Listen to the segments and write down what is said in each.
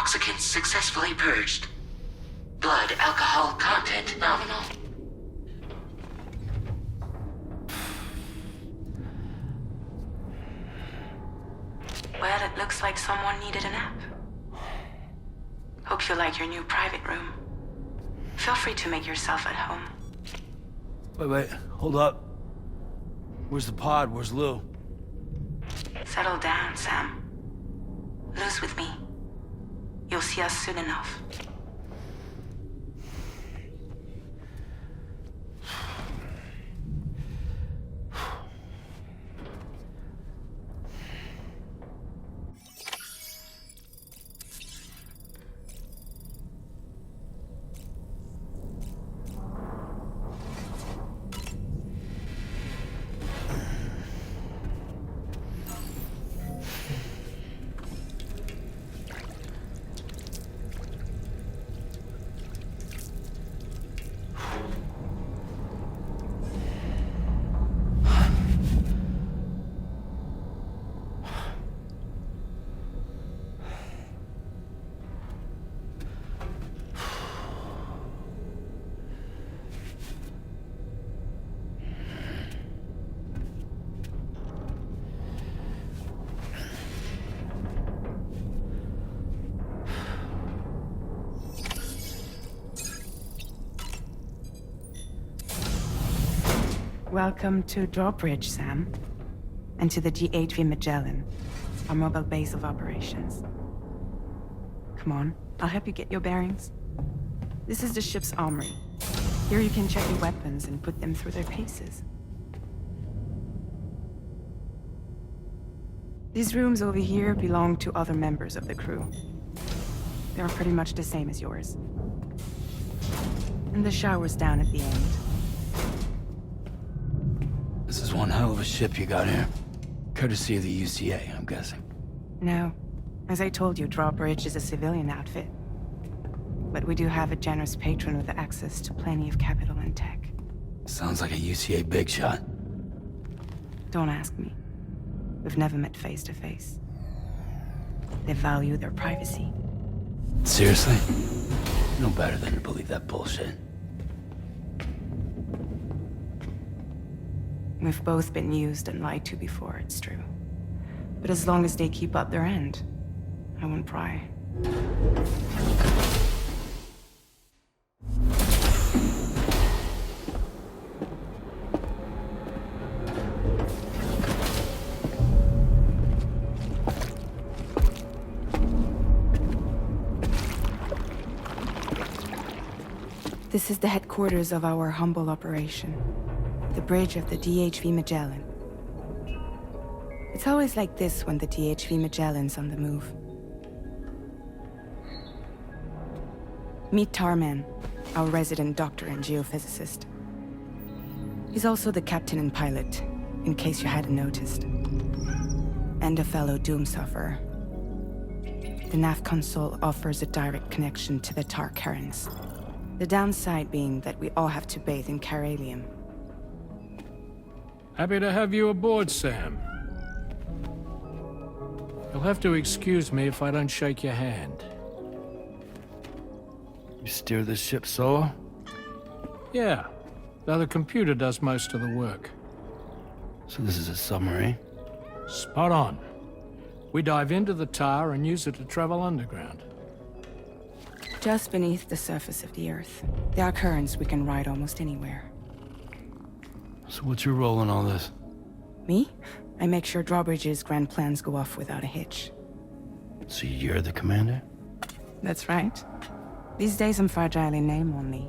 Toxicants successfully purged. Blood alcohol content nominal. Well, it looks like someone needed a nap. Hope you like your new private room. Feel free to make yourself at home. Wait, hold up. Where's the pod? Where's Lou? Settle down, Sam. Lou's with me. You'll see us soon enough. Welcome to Drawbridge, Sam. And to the GHV Magellan, our mobile base of operations. Come on, I'll help you get your bearings. This is the ship's armory. Here you can check your weapons and put them through their paces. These rooms over here belong to other members of the crew. They're pretty much the same as yours. And the shower's down at the end. This is one hell of a ship you got here. Courtesy of the UCA, I'm guessing. No. As I told you, Drawbridge is a civilian outfit. But we do have a generous patron with access to plenty of capital and tech. Sounds like a UCA big shot. Don't ask me. We've never met face to face. They value their privacy. Seriously? No better than to believe that bullshit. We've both been used and lied to before, it's true. But as long as they keep up their end, I won't pry. This is the headquarters of our humble operation. The bridge of the DHV Magellan. It's always like this when the DHV Magellan's on the move. Meet Tarman, our resident doctor and geophysicist. He's also the captain and pilot, in case you hadn't noticed. And a fellow doom sufferer. The nav console offers a direct connection to the Tar currents. The downside being that we all have to bathe in Chiralium. Happy to have you aboard, Sam. You'll have to excuse me if I don't shake your hand. You steer this ship solo? Yeah, though the computer does most of the work. So this is a submarine? Spot on. We dive into the tar and use it to travel underground. Just beneath the surface of the Earth, there are currents we can ride almost anywhere. So what's your role in all this? Me? I make sure Drawbridge's grand plans go off without a hitch. So you're the commander? That's right. These days I'm fragile in name only.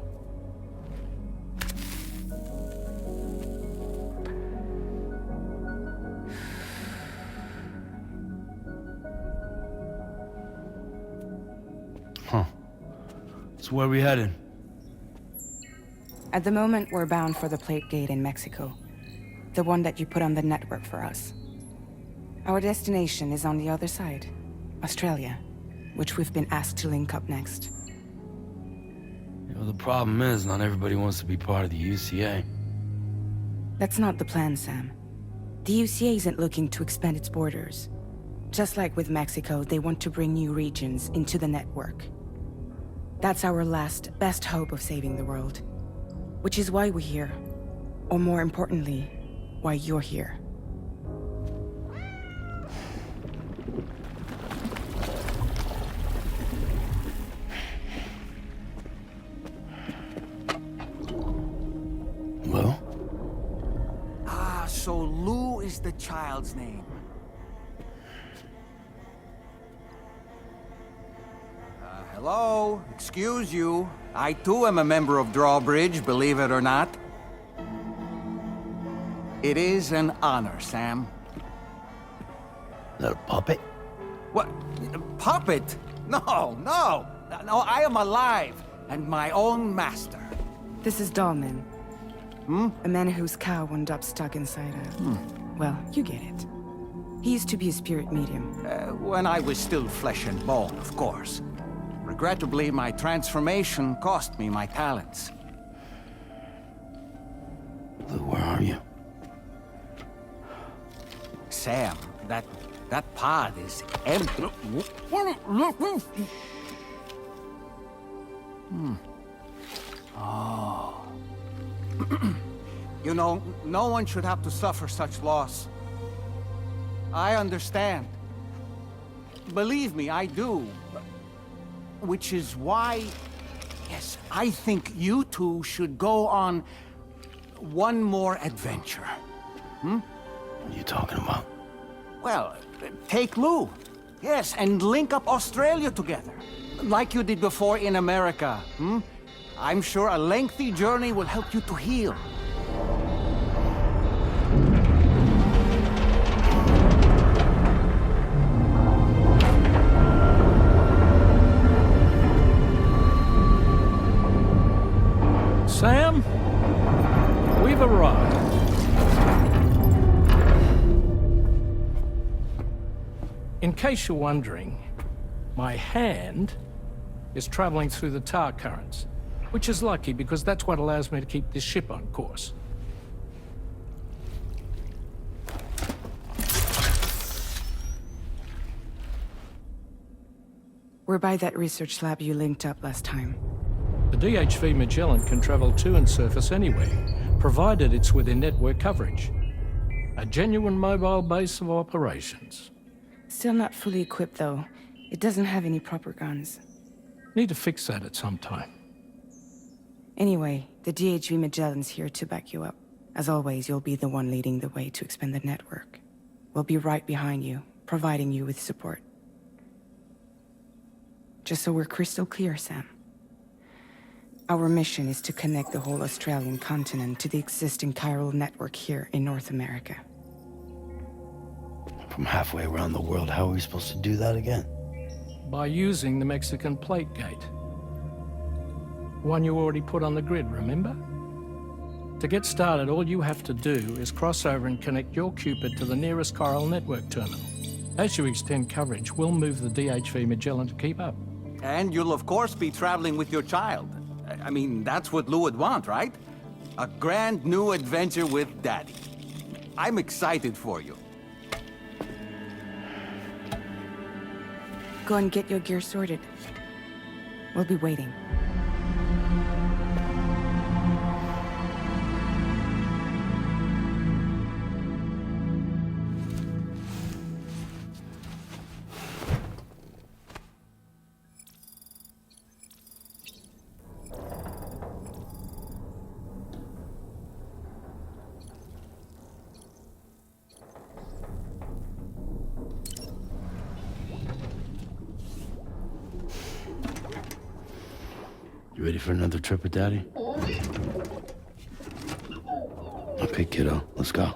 Huh. So where are we headed? At the moment, we're bound for the Plate Gate in Mexico. The one that you put on the network for us. Our destination is on the other side, Australia, which we've been asked to link up next. You know, the problem is, not everybody wants to be part of the UCA. That's not the plan, Sam. The UCA isn't looking to expand its borders. Just like with Mexico, they want to bring new regions into the network. That's our last, best hope of saving the world. Which is why we're here. Or more importantly, why you're here. Well? Ah, so Lou is the child's name. Hello? Excuse you. I too am a member of Drawbridge, believe it or not. It is an honor, Sam. Is that a puppet? What? Puppet? No, no! No, I am alive, and my own master. This is Dahlman. A man whose cow wound up stuck inside a... Well, you get it. He used to be a spirit medium. When I was still flesh and bone, of course. Regrettably, my transformation cost me my talents. Lou, where are you? Sam, that pod is empty. Oh. You know, no one should have to suffer such loss. I understand. Believe me, I do. Which is why, yes, I think you two should go on one more adventure. What are you talking about? Well, take Lou. Yes, and link up Australia together. Like you did before in America. I'm sure a lengthy journey will help you to heal. Sam, we've arrived. In case you're wondering, my hand is traveling through the tar currents, which is lucky because that's what allows me to keep this ship on course. We're by that research lab you linked up last time. The DHV Magellan can travel to and surface anywhere, provided it's within network coverage. A genuine mobile base of operations. Still not fully equipped, though. It doesn't have any proper guns. Need to fix that at some time. Anyway, the DHV Magellan's here to back you up. As always, you'll be the one leading the way to expand the network. We'll be right behind you, providing you with support. Just so we're crystal clear, Sam. Our mission is to connect the whole Australian continent to the existing Chiral network here in North America. From halfway around the world, how are we supposed to do that again? By using the Mexican plate gate. One you already put on the grid, remember? To get started, all you have to do is cross over and connect your Cupid to the nearest Chiral network terminal. As you extend coverage, we'll move the DHV Magellan to keep up. And you'll of course be traveling with your child. I mean, that's what Lou would want, right? A grand new adventure with Daddy. I'm excited for you. Go and get your gear sorted. We'll be waiting. You ready for another trip with Daddy? Okay, kiddo, let's go.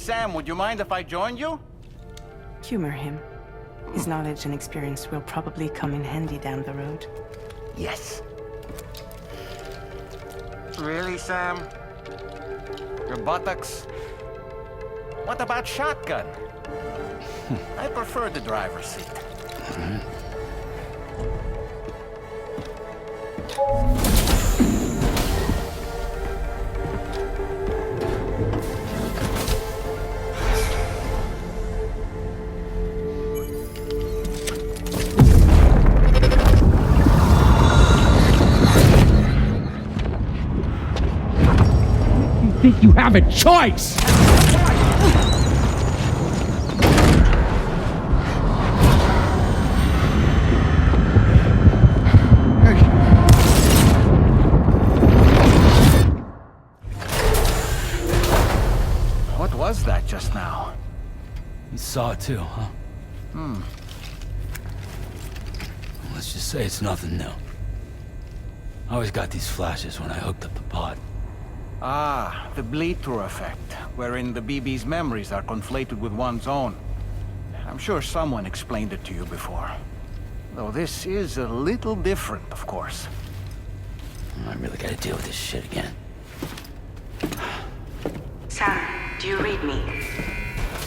Sam, would you mind if I joined you? Humor him. His knowledge and experience will probably come in handy down the road. Yes. Really, Sam? Your buttocks? What about shotgun? I prefer the driver's seat. Think you have a choice? What was that just now? You saw it too, huh? Let's just say it's nothing new. I always got these flashes when I hooked up the pod. Ah, the bleed-through effect, wherein the BB's memories are conflated with one's own. I'm sure someone explained it to you before. Though this is a little different, of course. I really gotta deal with this shit again. Sam, do you read me?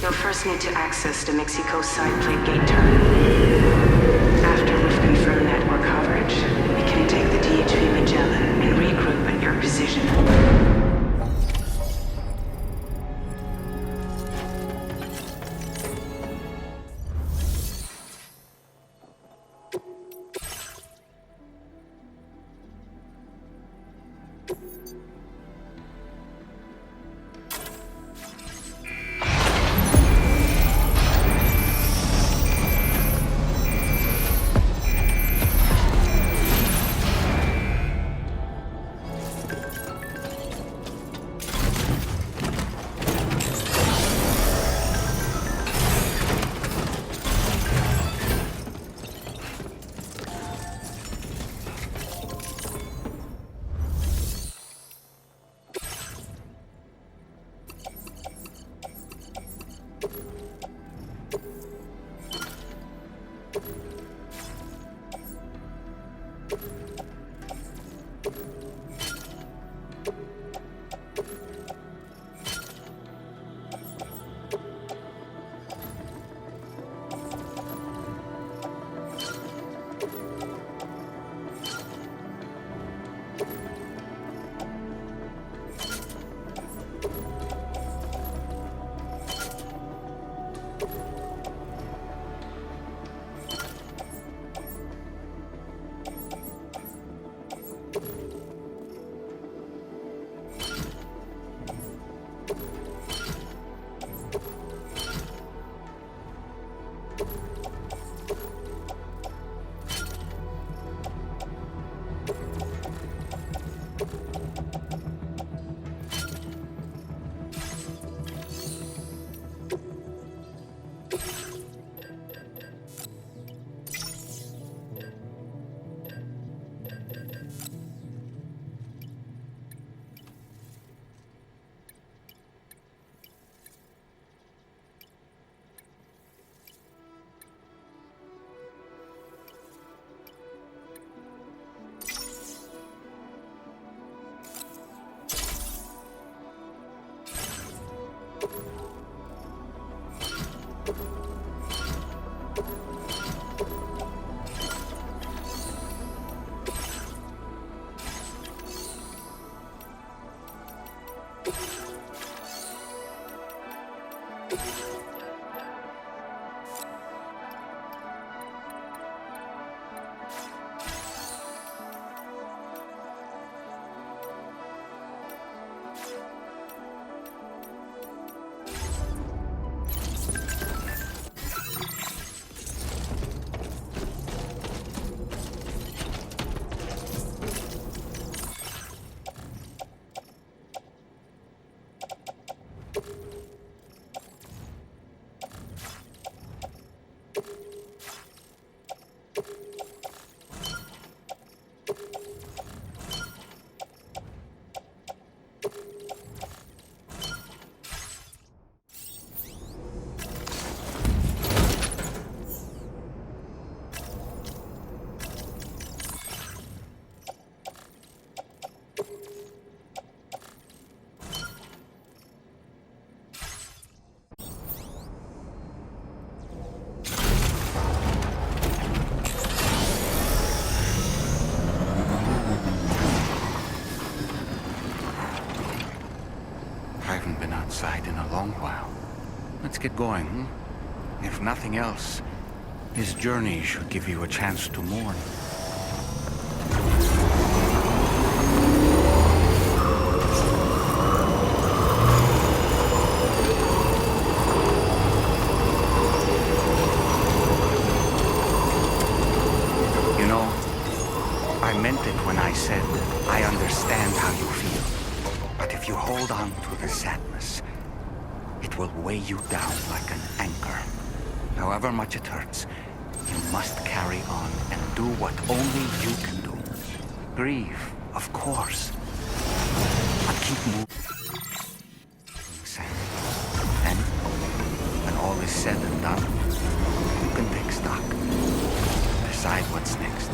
You'll first need to access the Mexico side plate gate terminal. After we've confirmed network coverage, we can take the DHV Magellan and regroup at your position. outside in a long while. Let's get going, hmm? If nothing else, this journey should give you a chance to mourn. You know, I meant it when I said I understand how you feel. But if you hold on to the sadness, it will weigh you down like an anchor. However much it hurts, you must carry on and do what only you can do. Grieve, of course. But keep moving. And when all is said and done, you can take stock. Decide what's next.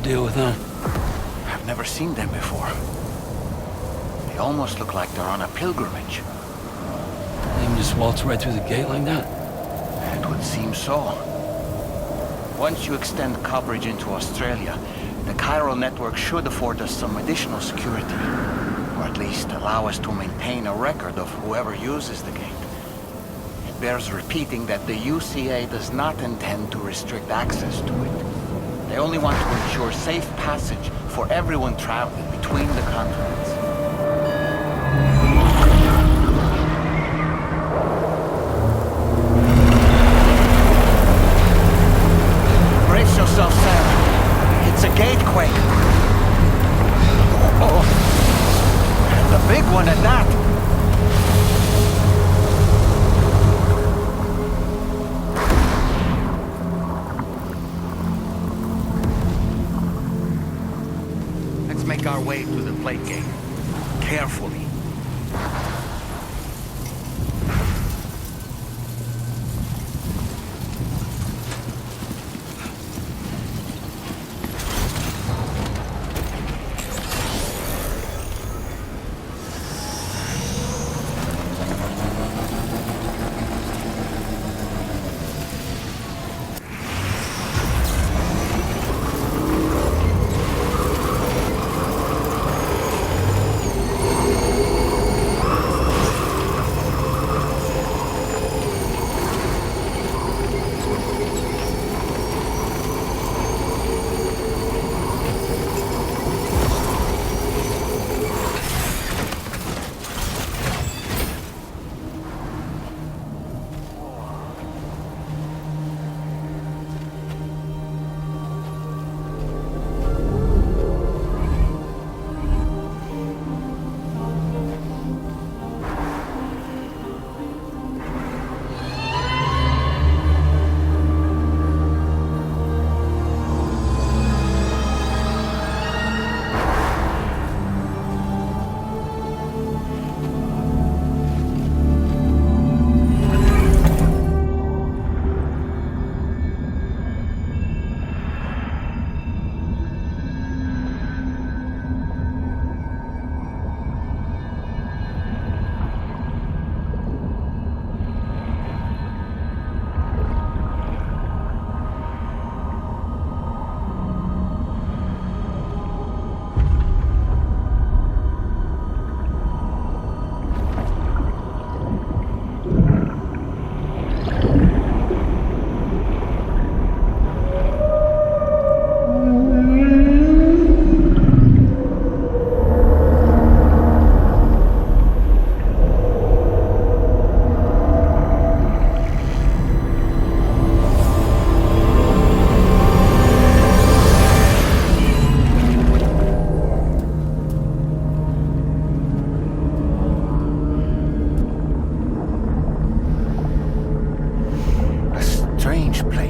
Deal with them. I've never seen them before. They almost look like they're on a pilgrimage. They can just waltz right through the gate like that? It would seem so. Once you extend coverage into Australia, the Chiral network should afford us some additional security. Or at least allow us to maintain a record of whoever uses the gate. It bears repeating that the UCA does not intend to restrict access to it. They only want to ensure safe passage for everyone traveling between the continents. Brace yourself, Sam. It's a gatequake. Oh, and a big one at that. Make our way to the plate gate.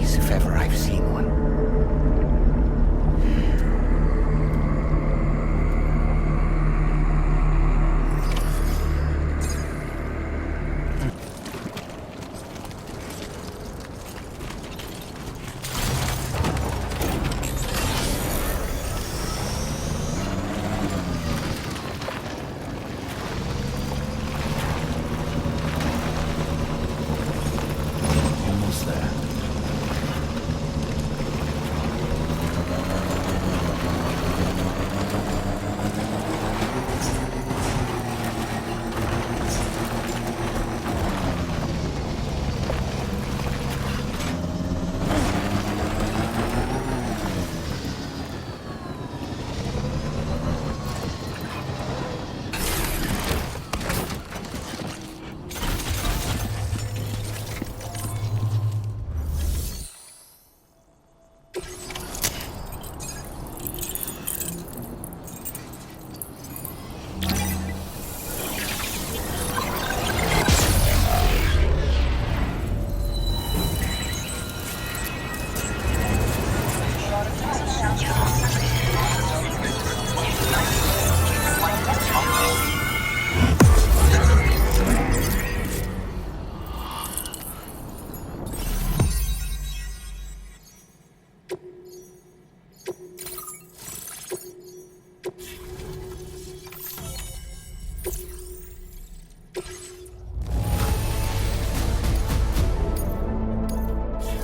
face if ever I've seen one. Almost there.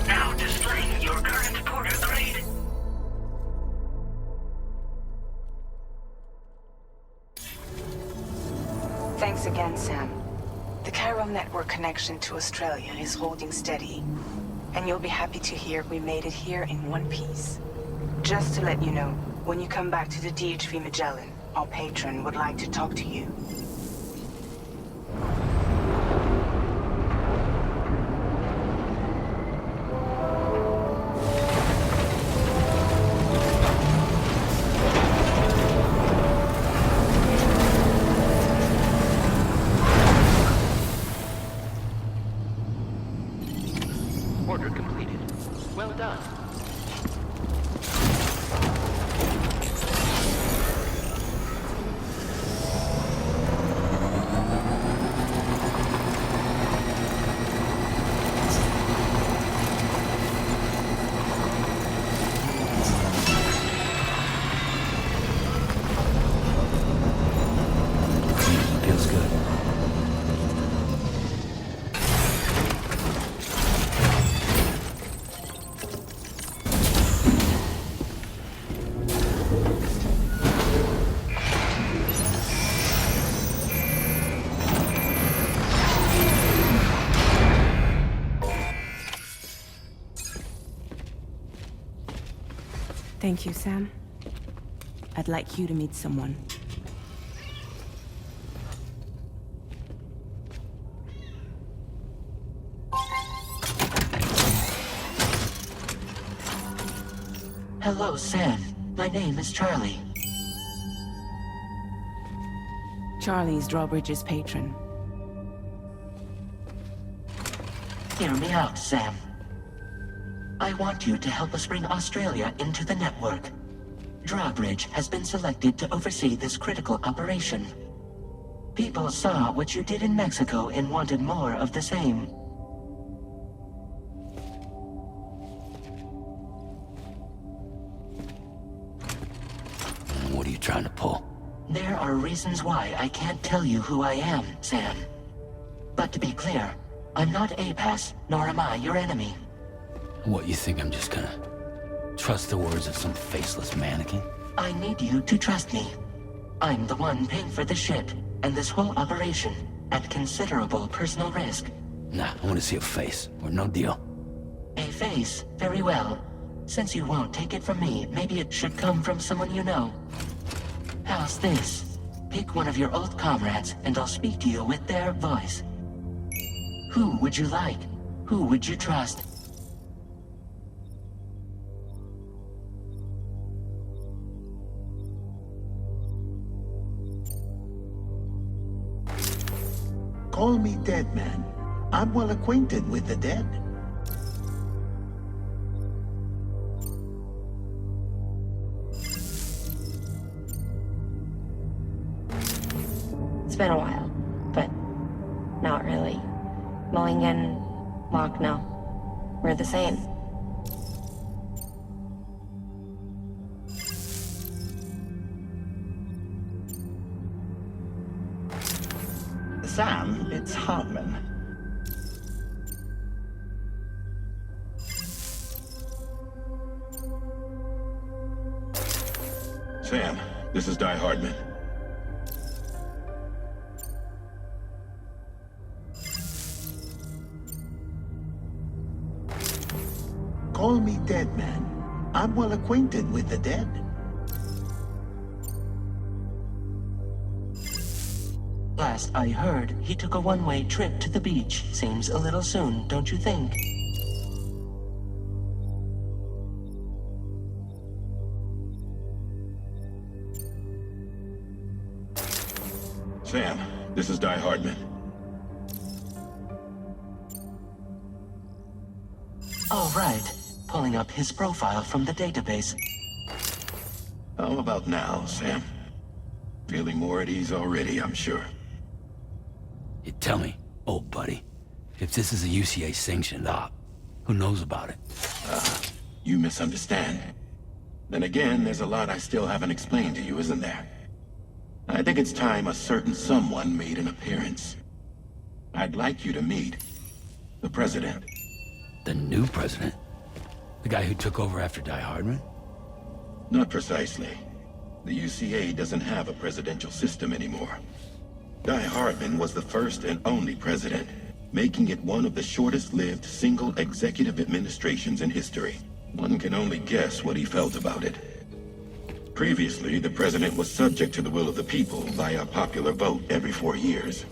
Now displaying your current porter grade. Thanks again, Sam. The Chiral network connection to Australia is holding steady, and you'll be happy to hear we made it here in one piece. Just to let you know, when you come back to the DHV Magellan, our patron would like to talk to you. Order completed. Well done. Feels good. Thank you, Sam. I'd like you to meet someone. Hello, Sam. My name is Charlie. Charlie's Drawbridge's patron. Hear me out, Sam. I want you to help us bring Australia into the network. Drawbridge has been selected to oversee this critical operation. People saw what you did in Mexico and wanted more of the same. What are you trying to pull? There are reasons why I can't tell you who I am, Sam. But to be clear, I'm not APAS, nor am I your enemy. What, you think I'm just gonna trust the words of some faceless mannequin? I need you to trust me. I'm the one paying for the ship and this whole operation at considerable personal risk. Nah, I want to see a face, or no deal. A face? Very well. Since you won't take it from me, maybe it should come from someone you know. How's this? Pick one of your old comrades, and I'll speak to you with their voice. Who would you like? Who would you trust? Call me Dead Man. I'm well acquainted with the dead. It's been a while, but not really. Mulligan, Locke, no. We're the same. Sam, it's Hartman. Sam, this is Di Hardman. Call me dead man. I'm well acquainted with the dead. Last I heard, he took a one-way trip to the beach. Seems a little soon, don't you think? Sam, this is Di Hardman. All right. Pulling up his profile from the database. How about now, Sam? Feeling more at ease already, I'm sure. You tell me, old buddy, if this is a UCA-sanctioned op, who knows about it? You misunderstand. Then again, there's a lot I still haven't explained to you, isn't there? I think it's time a certain someone made an appearance. I'd like you to meet the President. The new president? The guy who took over after Di Hardman? Not precisely. The UCA doesn't have a presidential system anymore. Di Hardman was the first and only president, making it one of the shortest-lived single executive administrations in history. One can only guess what he felt about it. Previously, the president was subject to the will of the people via popular vote every 4 years.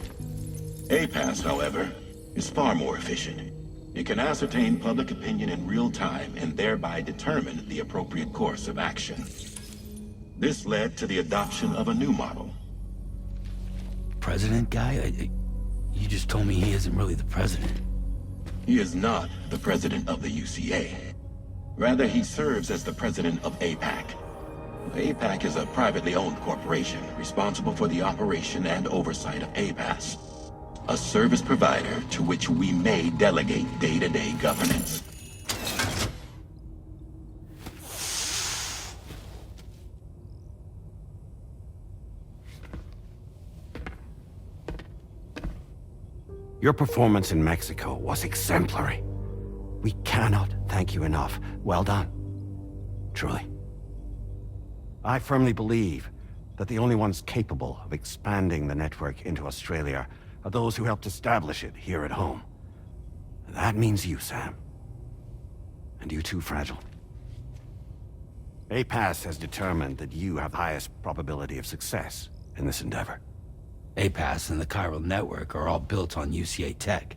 APAS, however, is far more efficient. It can ascertain public opinion in real time and thereby determine the appropriate course of action. This led to the adoption of a new model. President guy? You just told me he isn't really the president. He is not the president of the UCA. Rather, he serves as the president of APAC. APAC is a privately owned corporation responsible for the operation and oversight of APAS, a service provider to which we may delegate day-to-day governance. Your performance in Mexico was exemplary. We cannot thank you enough. Well done. Truly. I firmly believe that the only ones capable of expanding the network into Australia are those who helped establish it here at home. That means you, Sam. And you too, Fragile. APAS has determined that you have the highest probability of success in this endeavor. APAS and the Chiral network are all built on UCA tech.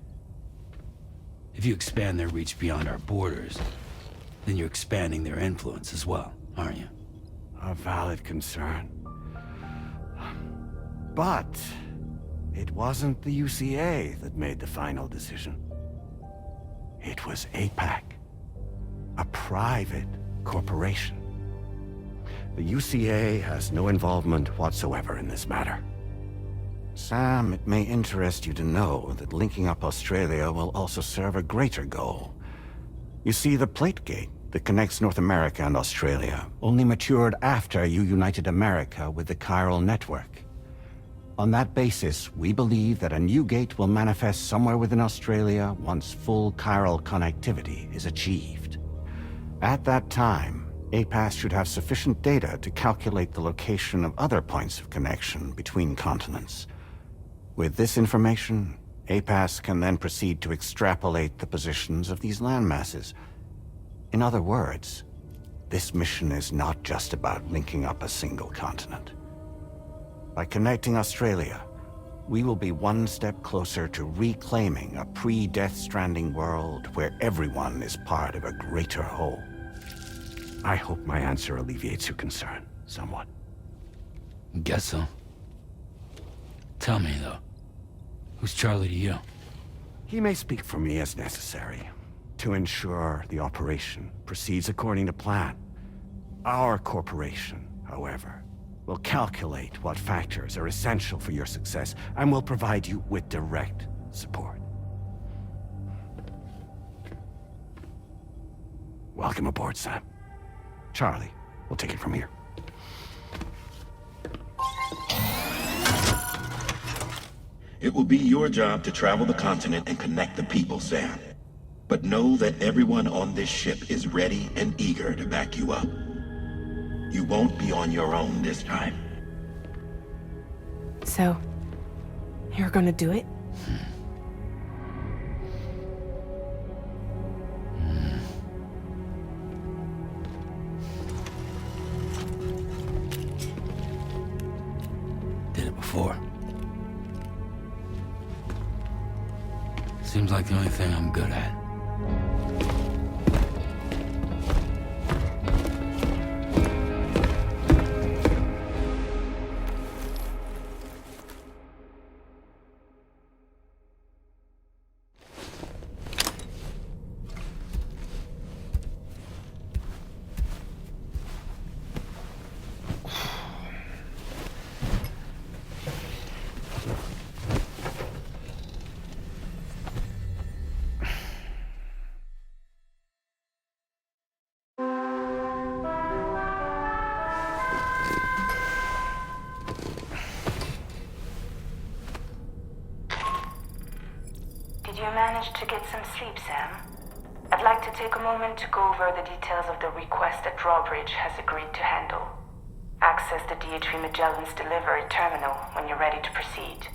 If you expand their reach beyond our borders, then you're expanding their influence as well, aren't you? A valid concern. But it wasn't the UCA that made the final decision. It was APAC, a private corporation. The UCA has no involvement whatsoever in this matter. Sam, it may interest you to know that linking up Australia will also serve a greater goal. You see, the plate gate that connects North America and Australia only matured after you united America with the Chiral network. On that basis, we believe that a new gate will manifest somewhere within Australia once full Chiral connectivity is achieved. At that time, APAS should have sufficient data to calculate the location of other points of connection between continents. With this information, APAS can then proceed to extrapolate the positions of these landmasses. In other words, this mission is not just about linking up a single continent. By connecting Australia, we will be one step closer to reclaiming a pre-Death Stranding world where everyone is part of a greater whole. I hope my answer alleviates your concern somewhat. Guess so. Tell me, though, who's Charlie to you? He may speak for me as necessary, to ensure the operation proceeds according to plan. Our corporation, however, We'll calculate what factors are essential for your success, and we'll provide you with direct support. Welcome aboard, Sam. Charlie, we'll take it from here. It will be your job to travel the continent and connect the people, Sam. But know that everyone on this ship is ready and eager to back you up. You won't be on your own this time. So, you're gonna do it? Did it before. Seems like the only thing I'm good at. Did you manage to get some sleep, Sam? I'd like to take a moment to go over the details of the request that Drawbridge has agreed to handle. Access the DH3 Magellan's delivery terminal when you're ready to proceed.